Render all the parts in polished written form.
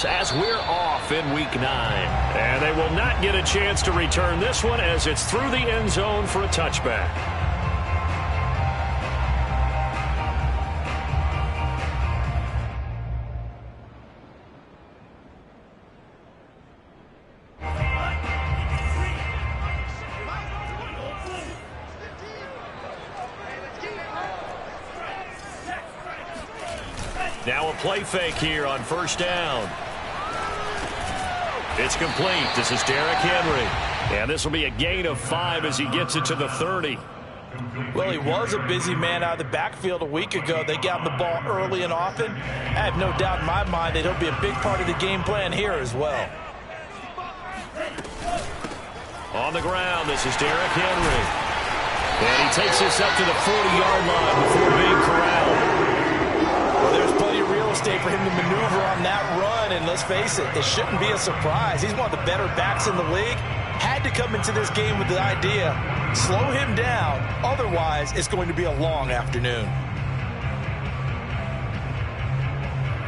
As we're off in week 9. And they will not get a chance to return this one as it's through the end zone for a touchback. Now a play fake here on first down. It's complete. This is Derrick Henry. And this will be a gain of 5 as he gets it to the 30. Well, he was a busy man out of the backfield a week ago. They got him the ball early and often. I have no doubt in my mind that he'll be a big part of the game plan here as well. On the ground, this is Derrick Henry. And he takes this up to the 40-yard line before being corralled. Well, there's plenty of real estate for him to maneuver on that run, and let's face it, it shouldn't be a surprise. He's one of the better backs in the league. Had to come into this game with the idea, slow him down, otherwise it's going to be a long afternoon.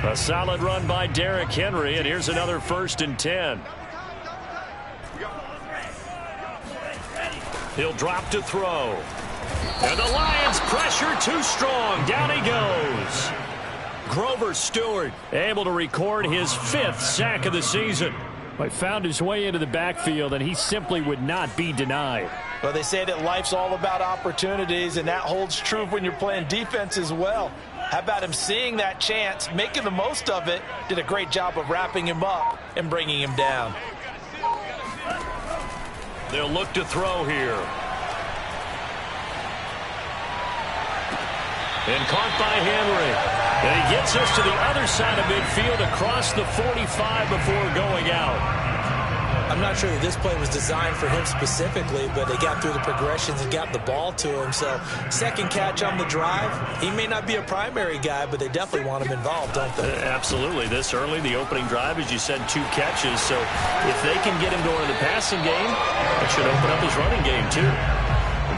A solid run by Derrick Henry, and here's another 1st and 10. He'll drop to throw. And the Lions pressure too strong. Down he goes. Grover Stewart able to record his 5th sack of the season. He found his way into the backfield, and he simply would not be denied. Well, they say that life's all about opportunities, and that holds true when you're playing defense as well. How about him seeing that chance, making the most of it, did a great job of wrapping him up and bringing him down. They'll look to throw here. And caught by Henry. And he gets us to the other side of midfield across the 45 before going out. I'm not sure that this play was designed for him specifically, but they got through the progressions and got the ball to him. So, second catch on the drive. He may not be a primary guy, but they definitely want him involved, don't they? Absolutely. This early, the opening drive, as you said, 2 catches. So, if they can get him going in the passing game, it should open up his running game, too.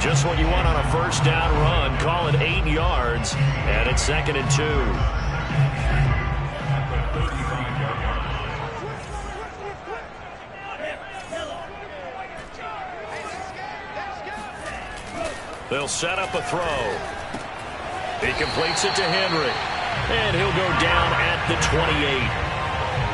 Just what you want on a first down run. Call it 8 yards, and it's 2nd and 2. They'll set up a throw. He completes it to Henry, and he'll go down at the 28.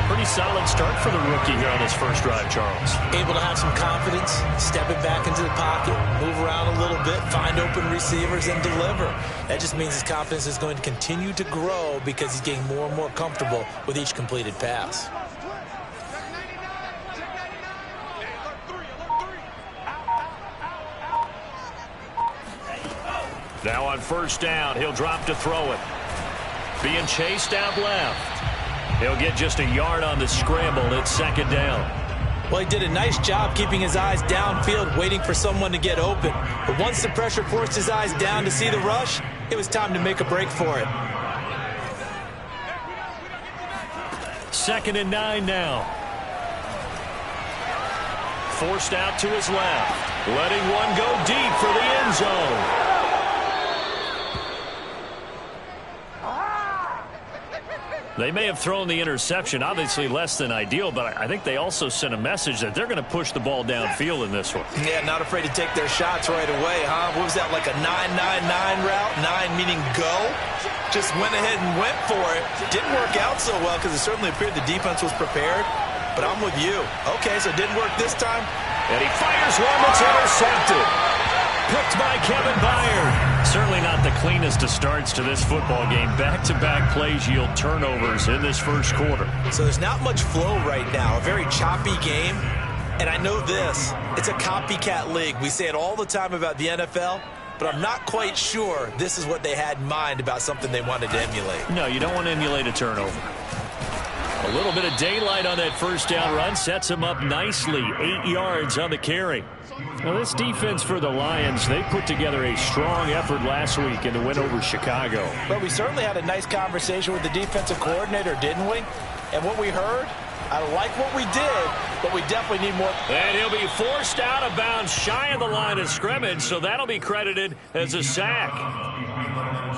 Pretty solid start for the rookie here on his first drive, Charles. Able to have some confidence, step it back into the pocket, move around a little bit, find open receivers, and deliver. That just means his confidence is going to continue to grow because he's getting more and more comfortable with each completed pass. Now on first down, he'll drop to throw it. Being chased out left. He'll get just a yard on the scramble. It's 2nd down. Well, he did a nice job keeping his eyes downfield, waiting for someone to get open. But once the pressure forced his eyes down to see the rush, it was time to make a break for it. 2nd and 9 now. Forced out to his left. Letting one go deep for the end zone. They may have thrown the interception, obviously less than ideal, but I think they also sent a message that they're going to push the ball downfield in this one. Yeah, not afraid to take their shots right away, huh? What was that, like a 9-9-9 route? 9 meaning go? Just went ahead and went for it. Didn't work out so well because it certainly appeared the defense was prepared, but I'm with you. Okay, so it didn't work this time. And he fires one that's intercepted. Picked by Kevin Byard. Certainly not the cleanest of starts to this football game. Back-to-back plays yield turnovers in this first quarter. So there's not much flow right now. A very choppy game. And I know this. It's a copycat league. We say it all the time about the NFL, but I'm not quite sure this is what they had in mind about something they wanted to emulate. No, you don't want to emulate a turnover. A little bit of daylight on that first down run sets him up nicely. 8 yards on the carry. Well, this defense for the Lions, they put together a strong effort last week in the win over Chicago. But we certainly had a nice conversation with the defensive coordinator, didn't we? And what we heard, I like what we did, but we definitely need more. And he'll be forced out of bounds shy of the line of scrimmage, so that'll be credited as a sack.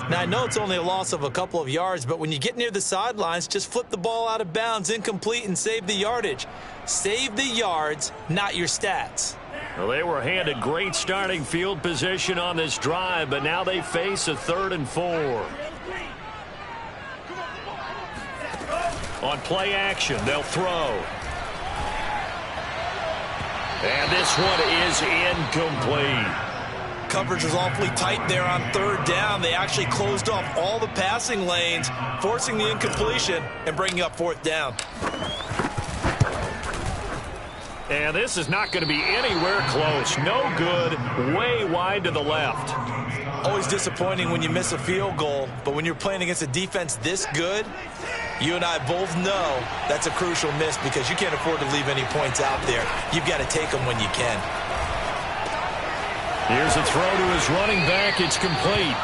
Now, I know it's only a loss of a couple of yards, but when you get near the sidelines, just flip the ball out of bounds, incomplete, and save the yardage. Save the yards, not your stats. Well, they were handed great starting field position on this drive, but now they face a 3rd and 4. On play action, they'll throw. And this one is incomplete. Coverage was awfully tight there on 3rd down. They actually closed off all the passing lanes, forcing the incompletion and bringing up 4th down. And this is not going to be anywhere close. No good, way wide to the left. Always disappointing when you miss a field goal, but when you're playing against a defense this good, you and I both know that's a crucial miss because you can't afford to leave any points out there. You've got to take them when you can. Here's a throw to his running back. It's complete.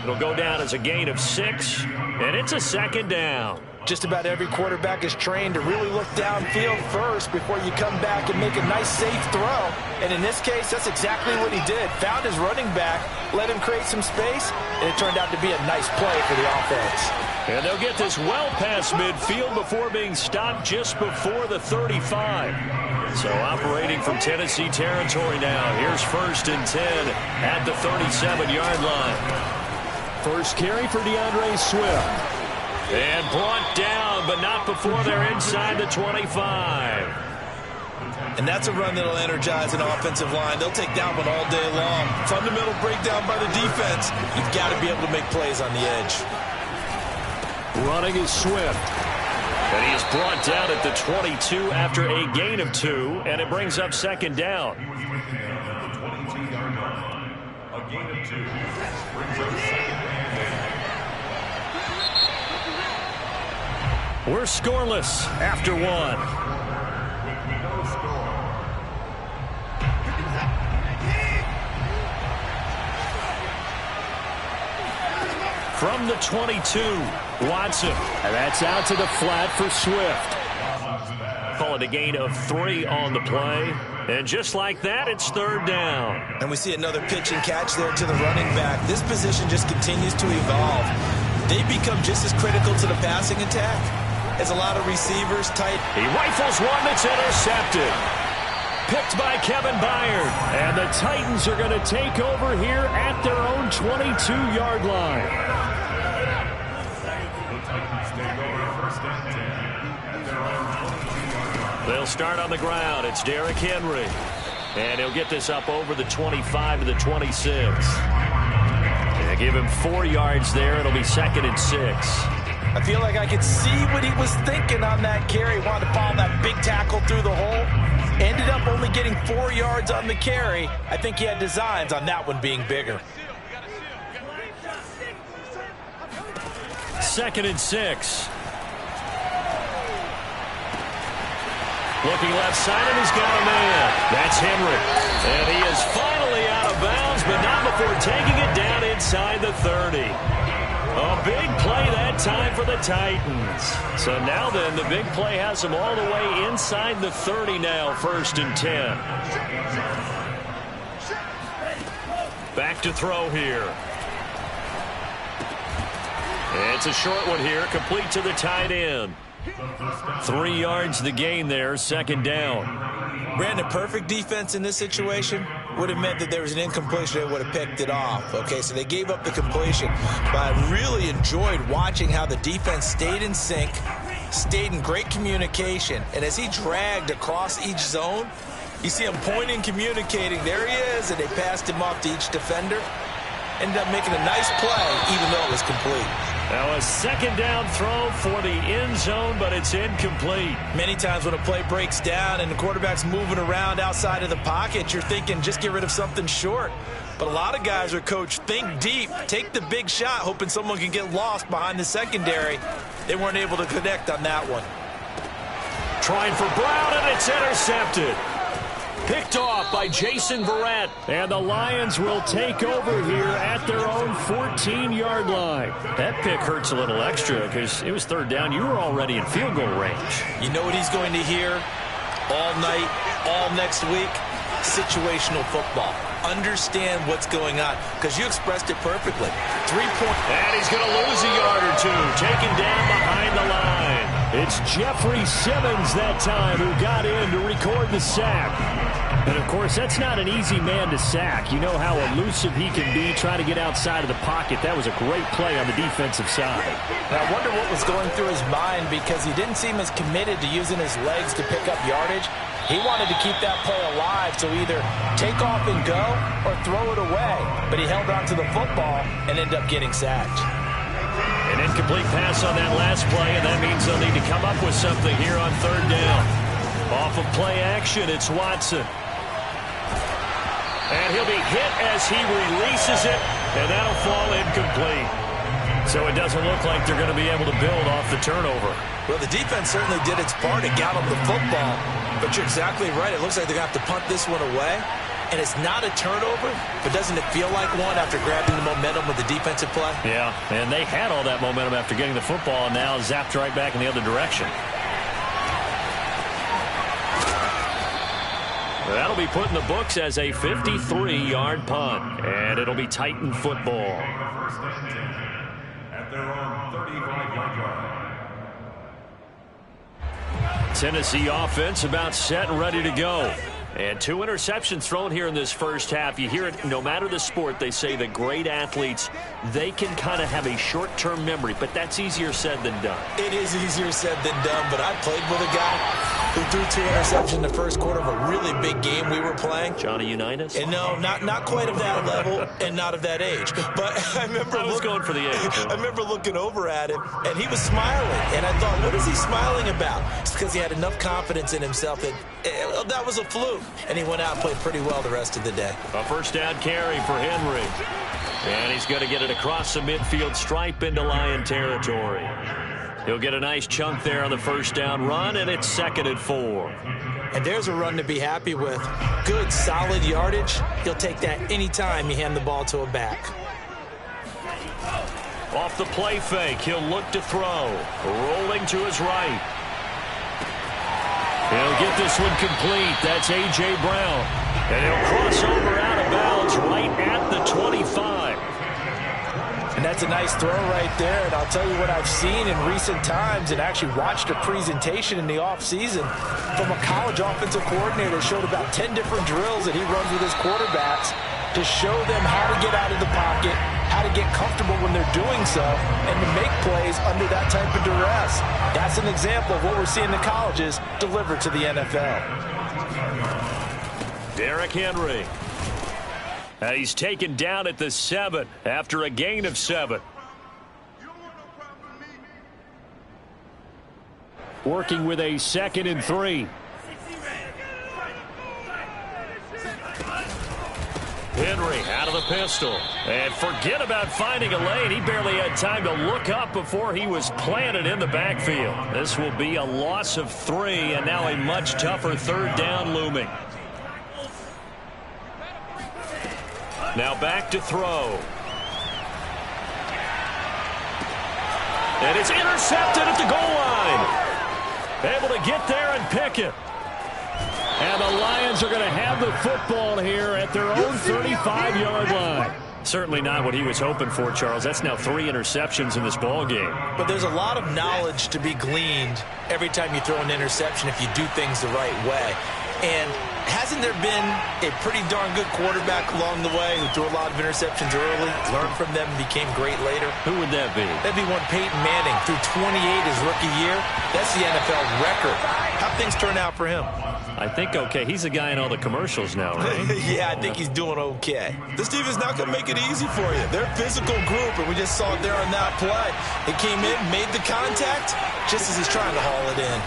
It'll go down as a gain of 6, and it's a 2nd down. Just about every quarterback is trained to really look downfield first before you come back and make a nice, safe throw. And in this case, that's exactly what he did. Found his running back, let him create some space, and it turned out to be a nice play for the offense. And they'll get this well past midfield before being stopped just before the 35. So operating from Tennessee territory now. Here's 1st and 10 at the 37-yard line. First carry for DeAndre Swift. And brought down, but not before they're inside the 25. And that's a run that'll energize an offensive line. They'll take that one all day long. Fundamental breakdown by the defense. You've got to be able to make plays on the edge. Running is Swift. And he is brought down at the 22 after a gain of 2, and it brings up 2nd down. A gain of 2 brings up 2nd down. We're scoreless after 1. With no score. From the 22, Watson. And that's out to the flat for Swift. Call it a gain of 3 on the play. And just like that, it's 3rd down. And we see another pitch and catch there to the running back. This position just continues to evolve. They become just as critical to the passing attack as a lot of receivers tight. He rifles one that's intercepted. Picked by Kevin Byard. And the Titans are going to take over here at their own 22-yard line. They'll start on the ground. It's Derrick Henry. And he'll get this up over the 25 to the 26. And give him 4 yards there. It'll be 2nd and 6. I feel like I could see what he was thinking on that carry. Wanted to follow that big tackle through the hole. Ended up only getting 4 yards on the carry. I think he had designs on that one being bigger. 2nd and 6. Looking left side, and he's got a man. That's Henry. And he is finally out of bounds, but not before taking it down inside the 30. A big play that time for the Titans. So now then, the big play has them all the way inside the 30 now, 1st and 10. Back to throw here. It's a short one here, complete to the tight end. 3 yards the gain there, 2nd down. Brandon, perfect defense in this situation would have meant that there was an incompletion that would have picked it off. Okay, so they gave up the completion. But I really enjoyed watching how the defense stayed in sync, stayed in great communication. And as he dragged across each zone, you see him pointing, communicating. There he is, and they passed him off to each defender. Ended up making a nice play, even though it was complete. Now a 2nd down throw for the end zone, but it's incomplete. Many times when a play breaks down and the quarterback's moving around outside of the pocket, you're thinking just get rid of something short. But a lot of guys are coached, think deep, take the big shot, hoping someone can get lost behind the secondary. They weren't able to connect on that one. Trying for Brown, and it's intercepted. Picked off by Jason Verrett. And the Lions will take over here at their own 14-yard line. That pick hurts a little extra because it was 3rd down. You were already in field goal range. You know what he's going to hear all night, all next week? Situational football. understand what's going on, because you expressed it perfectly. 3-point. And he's going to lose a yard or two, taken down behind the line. It's Jeffrey Simmons that time who got in to record the sack. And, of course, that's not an easy man to sack. You know how elusive he can be trying to get outside of the pocket. That was a great play on the defensive side. And I wonder what was going through his mind, because he didn't seem as committed to using his legs to pick up yardage. He wanted to keep that play alive, so either take off and go or throw it away. But he held on to the football and ended up getting sacked. An incomplete pass on that last play, and that means they'll need to come up with something here on third down. Off of play action, it's Watson. And he'll be hit as he releases it, and that'll fall incomplete. So it doesn't look like they're going to be able to build off the turnover. Well, the defense certainly did its part. It got them the football. But you're exactly right. It looks like they're going to have to punt this one away. And it's not a turnover, but doesn't it feel like one after grabbing the momentum with the defensive play? Yeah, and they had all that momentum after getting the football, and now zapped right back in the other direction. That'll be put in the books as a 53-yard punt, and it'll be Titan football. First and 10 at their own 35-yard line. Tennessee offense about set and ready to go. And 2 interceptions thrown here in this first half. You hear it no matter the sport. They say that great athletes, they can kind of have a short-term memory, but that's easier said than done. It is easier said than done, but I played with a guy who threw 2 interceptions in the first quarter of a really big game we were playing. Johnny Unitas? And no, not quite of that level and not of that age. But I remember going for the age. I remember looking over at him, and he was smiling. And I thought, what is he smiling about? It's because he had enough confidence in himself that that was a fluke. And he went out and played pretty well the rest of the day. A first down carry for Henry. And he's going to get it across the midfield stripe into Lion territory. He'll get a nice chunk there on the first down run, and it's 2nd and 4. And there's a run to be happy with. Good, solid yardage. He'll take that anytime you hand the ball to a back. Off the play fake, he'll look to throw. Rolling to his right. He'll get this one complete. That's A.J. Brown. And he'll cross over out of bounds right at the 25. And that's a nice throw right there. And I'll tell you what I've seen in recent times, and actually watched a presentation in the offseason from a college offensive coordinator that showed about 10 different drills that he runs with his quarterbacks to show them how to get out of the pocket, how to get comfortable when they're doing so, and to make plays under that type of duress. That's an example of what we're seeing in the colleges delivered to the NFL. Derrick Henry. He's taken down at the 7 after a gain of 7. Working with a 2nd and 3. Henry out of the pistol. And forget about finding a lane. He barely had time to look up before he was planted in the backfield. This will be a loss of 3, and now a much tougher third down looming. Now back to throw. And it's intercepted at the goal line. Able to get there and pick it. And the Lions are going to have the football here at their own 35-yard line. Certainly not what he was hoping for, Charles. That's now 3 interceptions in this ball game. But there's a lot of knowledge to be gleaned every time you throw an interception if you do things the right way. And hasn't there been a pretty darn good quarterback along the way who threw a lot of interceptions early, learned from them, and became great later? Who would that be? That'd be one Peyton Manning, threw 28 his rookie year. That's the NFL record. How'd things turn out for him? I think okay. He's a guy in all the commercials now, right? Yeah, I think he's doing okay. This defense not going to make it easy for you. They're a physical group, and we just saw it there on that play. They came in, made the contact, just as he's trying to haul it in.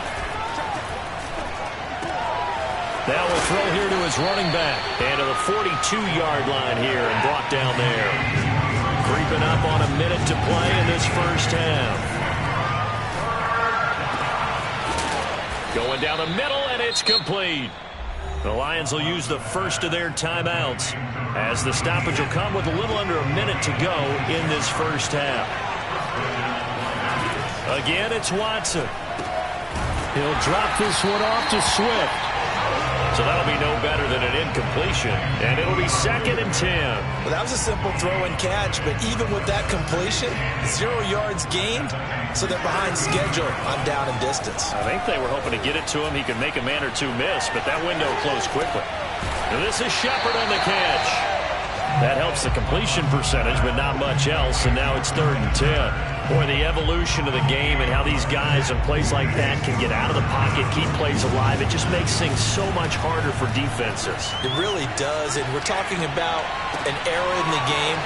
Now we'll throw here to his running back. And to the 42-yard line here and brought down there. Creeping up on a minute to play in this first half. Going down the middle, and it's complete. The Lions will use the first of their timeouts as the stoppage will come with a little under a minute to go in this first half. Again, it's Watson. He'll drop this one off to Swift. So that'll be no better than an incompletion, and it'll be 2nd and 10. Well, that was a simple throw and catch, but even with that completion, 0 yards gained, so they're behind schedule on down and distance. I think they were hoping to get it to him. He could make a man or two miss, but that window closed quickly. And this is Shepard on the catch. That helps the completion percentage, but not much else, and now it's 3rd and 10. Boy, the evolution of the game and how these guys in plays like that can get out of the pocket, keep plays alive, it just makes things so much harder for defenses. It really does, and we're talking about an era in the game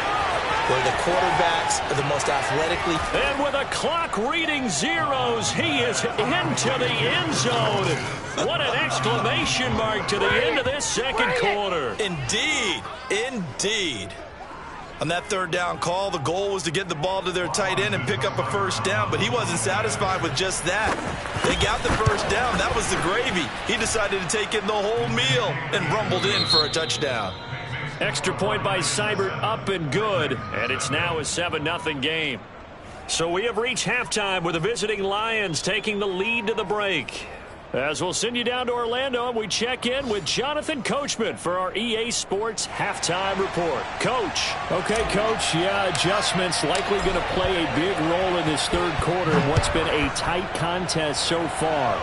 where the quarterbacks are the most athletically. And with a clock reading zeros, he is into the end zone. What an exclamation mark to the end of this 2nd quarter. Indeed, indeed. On that 3rd down call, the goal was to get the ball to their tight end and pick up a 1st down, but he wasn't satisfied with just that. They got the 1st down. That was the gravy. He decided to take in the whole meal and rumbled in for a touchdown. Extra point by Seibert, up and good, and it's now a 7-0 game. So we have reached halftime with the visiting Lions taking the lead to the break. As we'll send you down to Orlando, and we check in with Jonathan Coachman for our EA Sports Halftime Report. Coach. Okay, Coach. Yeah, adjustments likely going to play a big role in this 3rd quarter in what's been a tight contest so far.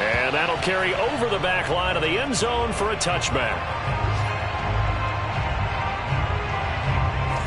And that'll carry over the back line of the end zone for a touchback.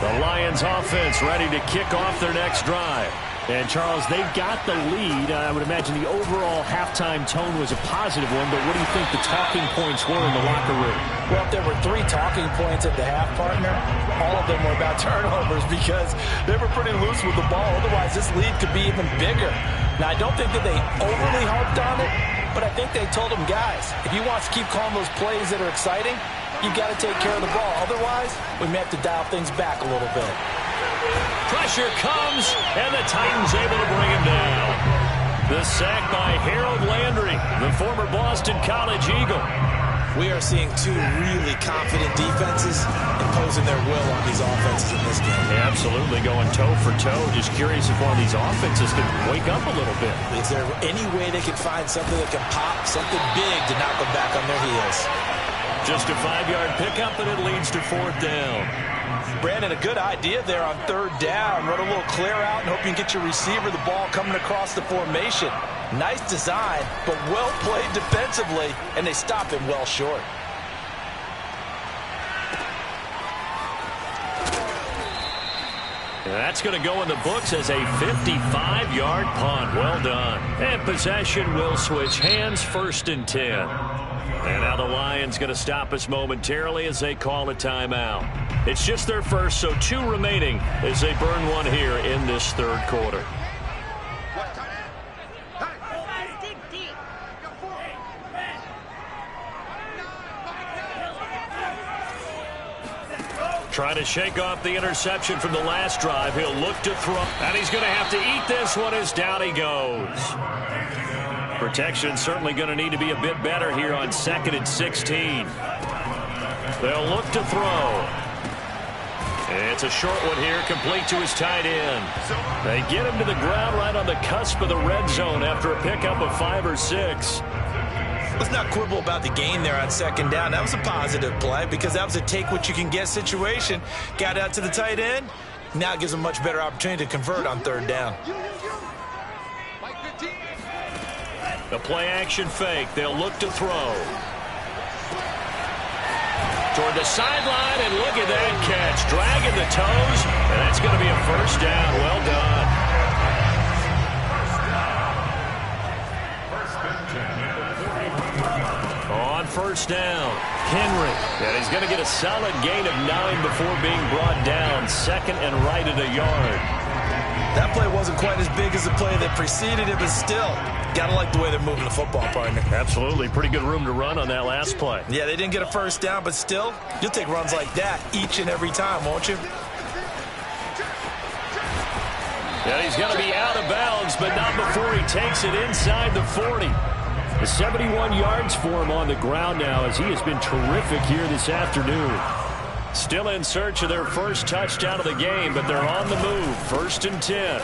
The Lions offense ready to kick off their next drive. And, Charles, they've got the lead. I would imagine the overall halftime tone was a positive one, but what do you think the talking points were in the locker room? Well, if there were 3 talking points at the half, partner, all of them were about turnovers because they were pretty loose with the ball. Otherwise, this lead could be even bigger. Now, I don't think that they overly harped on it, but I think they told them, guys, if you want to keep calling those plays that are exciting, you've got to take care of the ball. Otherwise, we may have to dial things back a little bit. Pressure comes, and the Titans able to bring him down. The sack by Harold Landry, the former Boston College Eagle. We are seeing 2 really confident defenses imposing their will on these offenses in this game. Yeah, absolutely, going toe for toe. Just curious if one of these offenses can wake up a little bit. Is there any way they can find something that can pop, something big to knock them back on their heels? Just a 5-yard pickup, and it leads to 4th down. Brandon, a good idea there on 3rd down. Run a little clear out and hope you can get your receiver the ball coming across the formation. Nice design, but well played defensively, and they stop him well short. And that's going to go in the books as a 55-yard punt. Well done. And possession will switch hands, 1st and 10. And now the Lions going to stop us momentarily as they call a timeout. It's just their first, so 2 remaining as they burn one here in this 3rd quarter. Trying to shake off the interception from the last drive. He'll look to throw, and he's going to have to eat this one as down he goes. Protection certainly going to need to be a bit better here on 2nd and 16. They'll look to throw. It's a short one here, complete to his tight end. They get him to the ground right on the cusp of the red zone after a pickup of 5 or 6. Let's not quibble about the gain there on 2nd down. That was a positive play because that was a take-what-you-can-get situation. Got out to the tight end. Now it gives them a much better opportunity to convert on 3rd down. The play-action fake. They'll look to throw. Toward the sideline, and look at that catch. Dragging the toes, and that's going to be a 1st down. Well done. On 1st down, Henry. And he's going to get a solid gain of 9 before being brought down. 2nd and right at a yard. That play wasn't quite as big as the play that preceded it, but still, got to like the way they're moving the football, partner. Absolutely. Pretty good room to run on that last play. Yeah, they didn't get a 1st down, but still, you'll take runs like that each and every time, won't you? And he's going to be out of bounds, but not before he takes it inside the 40. 71 yards for him on the ground now as he has been terrific here this afternoon. Still in search of their first touchdown of the game, but they're on the move. 1st and 10.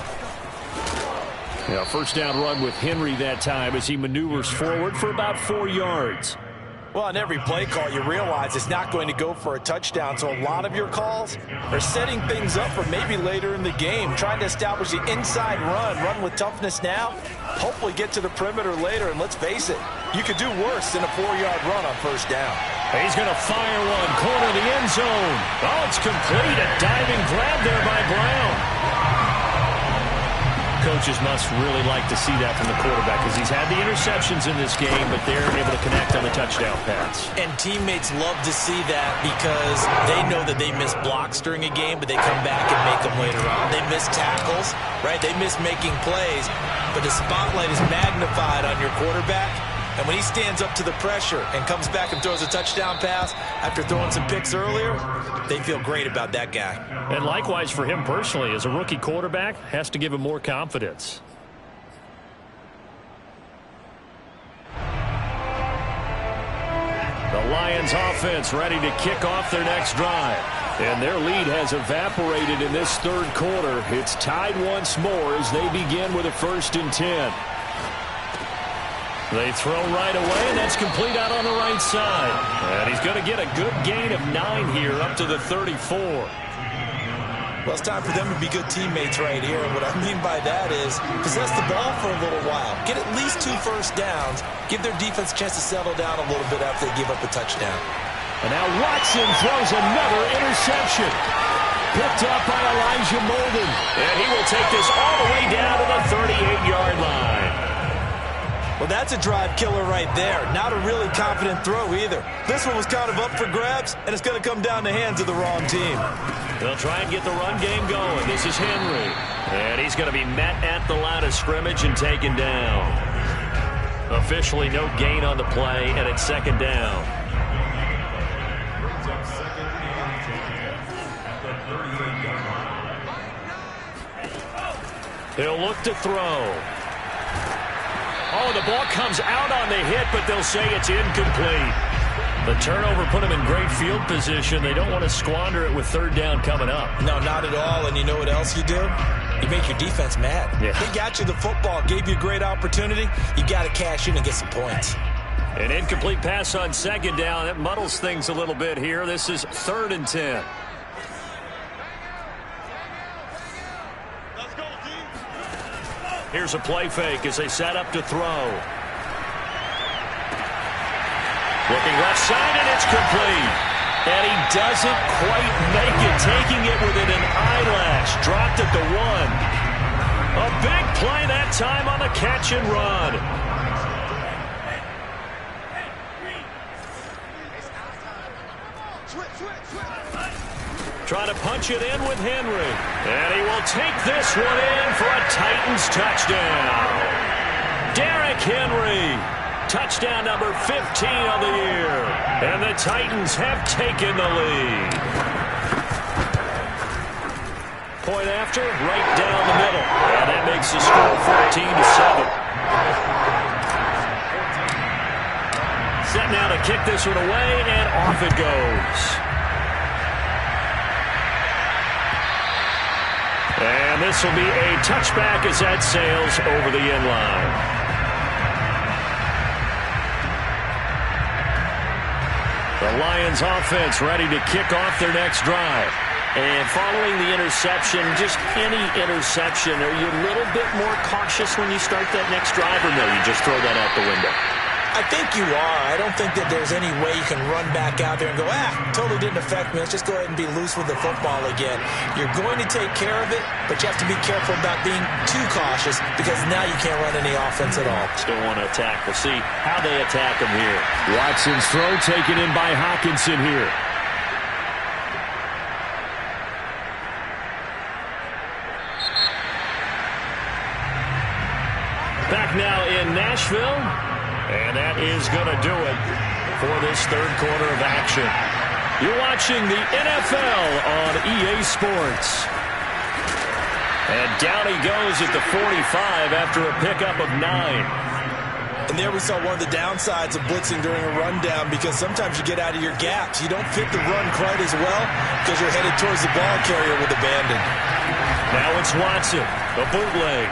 Yeah, first down run with Henry that time as he maneuvers forward for about 4 yards. Well, on every play call, you realize it's not going to go for a touchdown, so a lot of your calls are setting things up for maybe later in the game, trying to establish the inside run with toughness now, hopefully get to the perimeter later, and let's face it, you could do worse than a 4-yard run on first down. He's going to fire one, corner of the end zone. Oh, it's complete, a diving grab there by Brown. Coaches must really like to see that from the quarterback because he's had the interceptions in this game, but they're able to connect on the touchdown pass. And teammates love to see that because they know that they miss blocks during a game, but they come back and make them later on. They miss tackles, right? They miss making plays, but the spotlight is magnified on your quarterback. And when he stands up to the pressure and comes back and throws a touchdown pass after throwing some picks earlier, they feel great about that guy. And likewise for him personally, as a rookie quarterback, has to give him more confidence. The Lions offense ready to kick off their next drive. And their lead has evaporated in this third quarter. It's tied once more as they begin with a 1st and 10. They throw right away, and that's complete out on the right side. And he's going to get a good gain of 9 here, up to the 34. Well, it's time for them to be good teammates right here. And what I mean by that is possess the ball for a little while. Get at least 2 first downs. Give their defense a chance to settle down a little bit after they give up a touchdown. And now Watson throws another interception. Picked up by Elijah Molden. And he will take this all the way down to the 38-yard line. Well, that's a drive killer right there. Not a really confident throw either. This one was kind of up for grabs, and it's going to come down the hands of the wrong team. They'll try and get the run game going. This is Henry. And he's going to be met at the line of scrimmage and taken down. Officially no gain on the play, and it's 2nd down. He'll look to throw. Oh, the ball comes out on the hit, but they'll say it's incomplete. The turnover put them in great field position. They don't want to squander it with 3rd down coming up. No, not at all. And you know what else you do? You make your defense mad. Yeah. They got you the football, gave you a great opportunity. You got to cash in and get some points. An incomplete pass on 2nd down. That muddles things a little bit here. This is 3rd and 10. Here's a play fake as they set up to throw. Looking left side, and it's complete. And he doesn't quite make it, taking it within an eyelash. Dropped at the 1. A big play that time on the catch and run. Trying to punch it in with Henry. And he will take this one in for a Titans touchdown. Derrick Henry. Touchdown number 15 of the year. And the Titans have taken the lead. Point after, right down the middle. And that makes the score 14-7. Set now to kick this one away, and off it goes. And this will be a touchback as that sails over the end line. The Lions offense ready to kick off their next drive. And following the interception, just any interception, are you a little bit more cautious when you start that next drive, or no, you just throw that out the window? I think you are. I don't think that there's any way you can run back out there and go, totally didn't affect me. Let's just go ahead and be loose with the football again. You're going to take care of it, but you have to be careful about being too cautious because now you can't run any offense at all. Still want to attack. We'll see how they attack him here. Watson's throw taken in by Hockenson here. Back now in Nashville. And that is going to do it for this third quarter of action. You're watching the NFL on EA Sports. And down he goes at the 45 after a pickup of 9. And there we saw one of the downsides of blitzing during a rundown because sometimes you get out of your gaps. You don't fit the run quite as well because you're headed towards the ball carrier with abandon. Now it's Watson, the bootleg.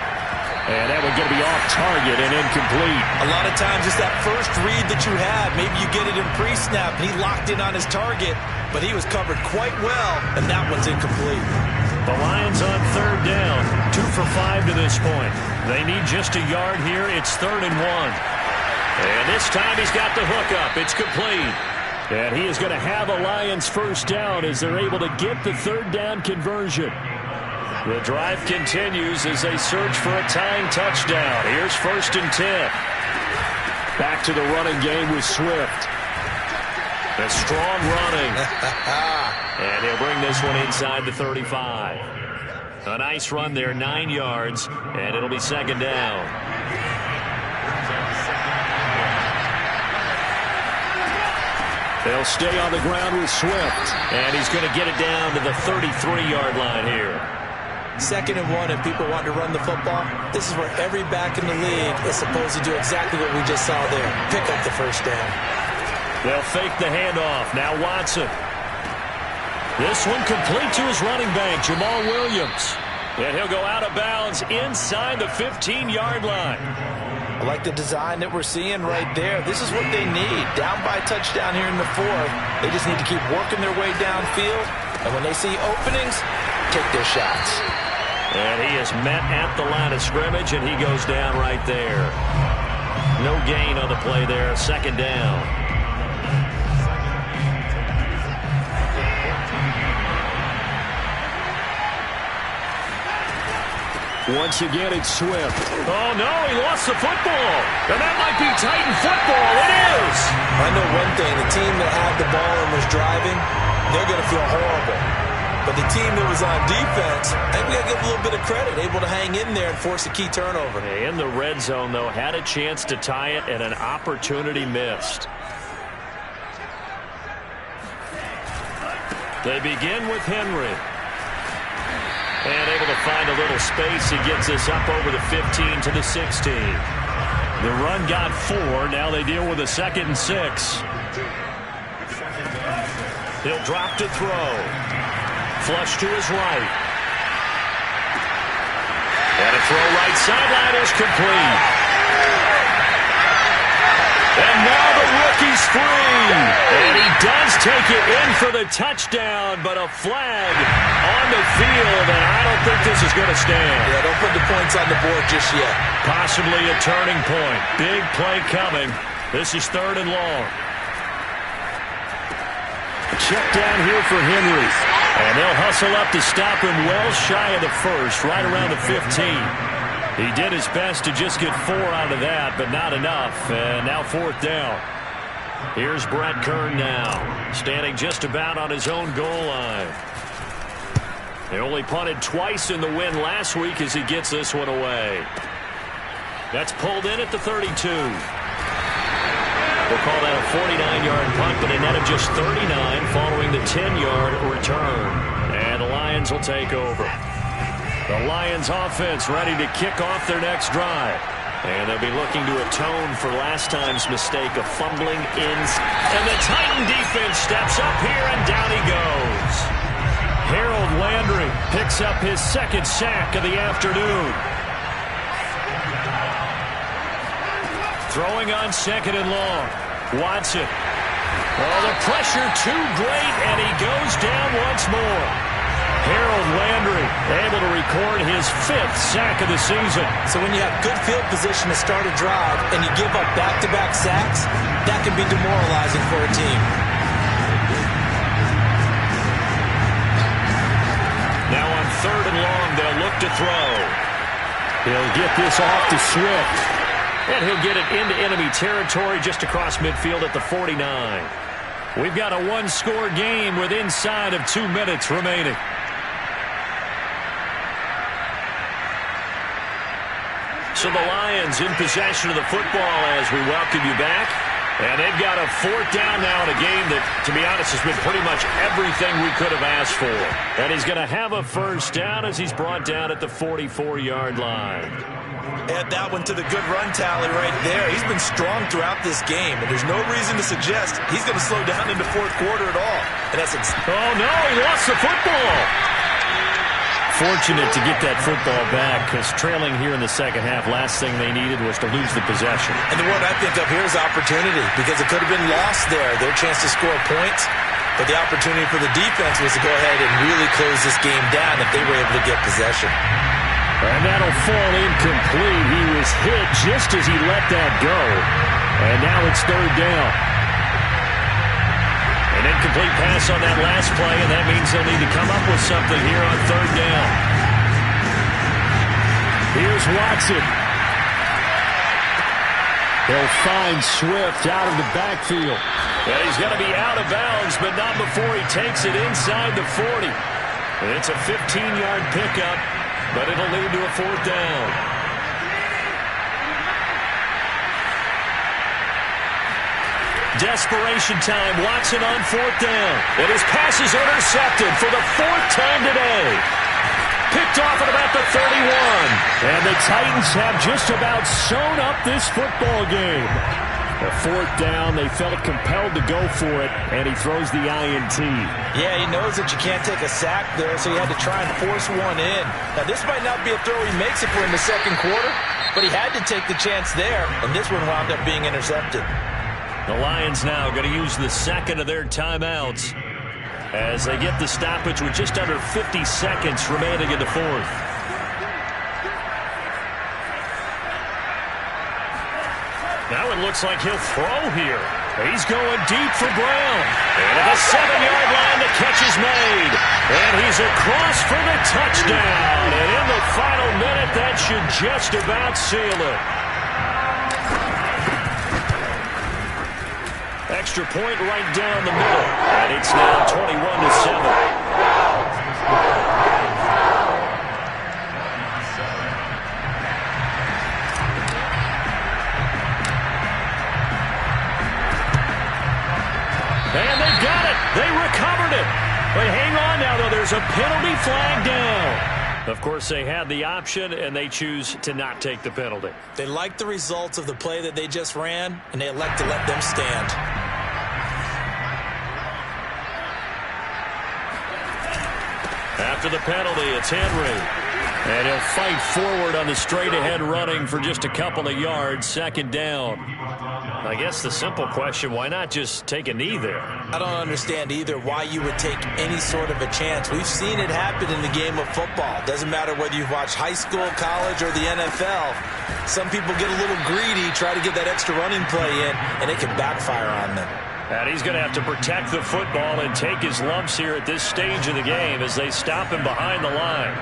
And that one going to be off target and incomplete. A lot of times it's that first read that you have. Maybe you get it in pre-snap. He locked in on his target, but he was covered quite well, and that one's incomplete. The Lions on third down. 2 for 5 to this point. They need just a yard here. It's 3rd and 1. And this time he's got the hook up. It's complete. And he is going to have a Lions first down as they're able to get the third down conversion. The drive continues as they search for a tying touchdown. Here's 1st and 10. Back to the running game with Swift. A strong running. And he'll bring this one inside the 35. A nice run there, 9 yards, and it'll be 2nd down. They'll stay on the ground with Swift. And he's going to get it down to the 33-yard line here. 2nd and 1, and people want to run the football. This is where every back in the league is supposed to do exactly what we just saw there. Pick up the first down. They'll fake the handoff. Now Watson. This one complete to his running back, Jamal Williams. And he'll go out of bounds inside the 15-yard line. I like the design that we're seeing right there. This is what they need. Down by a touchdown here in the 4th. They just need to keep working their way downfield. And when they see openings, take their shots. And he is met at the line of scrimmage, and he goes down right there. No gain on the play there. 2nd down. Once again, it's Swift. Oh, no, he lost the football. And that might be Titan football. It is. I know one thing. The team that had the ball and was driving, they're going to feel horrible. But the team that was on defense, I think we got to give a little bit of credit, able to hang in there and force a key turnover. In the red zone, though, had a chance to tie it and an opportunity missed. They begin with Henry. And able to find a little space. He gets this up over the 15 to the 16. The run got 4. Now they deal with a 2nd and 6. He'll drop to throw. Flush to his right. And a throw right sideline is complete. And now the rookie's free. And he does take it in for the touchdown, but a flag on the field, and I don't think this is going to stand. Yeah, don't put the points on the board just yet. Possibly a turning point. Big play coming. This is 3rd and long. Check down here for Henry. And they'll hustle up to stop him well shy of the 1st, right around the 15. He did his best to just get 4 out of that, but not enough. And now 4th down. Here's Brett Kern now, standing just about on his own goal line. They only punted twice in the win last week as he gets this one away. That's pulled in at the 32. We'll call that a 49-yard punt, but a net of just 39 following the 10-yard return. And the Lions will take over. The Lions offense ready to kick off their next drive. And they'll be looking to atone for last time's mistake of fumbling in. And the Titan defense steps up here, and down he goes. Harold Landry picks up his 2nd sack of the afternoon. Throwing on 2nd and long. Watson. Oh, the pressure too great, and he goes down once more. Harold Landry able to record his 5th sack of the season. So when you have good field position to start a drive and you give up back-to-back sacks, that can be demoralizing for a team. Now on 3rd and long, they'll look to throw. He'll get this off to Swift. And he'll get it into enemy territory just across midfield at the 49. We've got a 1-score game with inside of 2 minutes remaining. So the Lions in possession of the football as we welcome you back. And they've got a 4th down now in a game that, to be honest, has been pretty much everything we could have asked for. And he's going to have a 1st down as he's brought down at the 44-yard line. Add that one to the good run tally right there. He's been strong throughout this game, and there's no reason to suggest he's going to slow down in the 4th quarter at all. And that's oh, no, he lost the football. fortunate to get that football back because trailing here in the second half, last thing they needed was to lose the possession. And the one I think of here is opportunity because it could have been lost there, their chance to score points. But the opportunity for the defense was to go ahead and really close this game down if they were able to get possession. And that'll fall incomplete. He was hit just as he let that go. And now it's third down. An incomplete pass on that last play, and that means they'll need to come up with something here on third down. Here's Watson. He'll find Swift out of the backfield. And he's going to be out of bounds, but not before he takes it inside the 40. And it's a 15-yard pickup, but it'll lead to a fourth down. Desperation time. Watson on fourth down. And his pass is intercepted for the fourth time today. Picked off at about the 31. And the Titans have just about sewn up this football game. A fourth down, they felt compelled to go for it, and he throws the INT. Yeah, he knows that you can't take a sack there, so he had to try and force one in. Now, this might not be a throw he makes if we're in the second quarter, but he had to take the chance there, and this one wound up being intercepted. The Lions now going to use the second of their timeouts as they get the stoppage with just under 50 seconds remaining in the fourth. Now it looks like he'll throw here. He's going deep for Brown. And at the 7-yard line, the catch is made. And he's across for the touchdown. And in the final minute, that should just about seal it. Extra point right down the middle. And it's now 21-7. And they got it. They recovered it. But hang on now, though. There's a penalty flag down. Of course, they had the option, and they choose to not take the penalty. They like the results of the play that they just ran, and they elect to let them stand. After the penalty, it's Henry. And he'll fight forward on the straight-ahead running for just a couple of yards. Second down. I guess the simple question, why not just take a knee there? I don't understand either why you would take any sort of a chance. We've seen it happen in the game of football. Doesn't matter whether you've watched high school, college, or the NFL. Some people get a little greedy, try to get that extra running play in, and it can backfire on them. And he's going to have to protect the football and take his lumps here at this stage of the game as they stop him behind the line.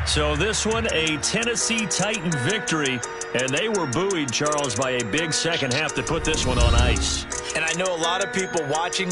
So this one, a Tennessee Titan victory, and they were buoyed, Charles, by a big second half to put this one on ice. And I know a lot of people watching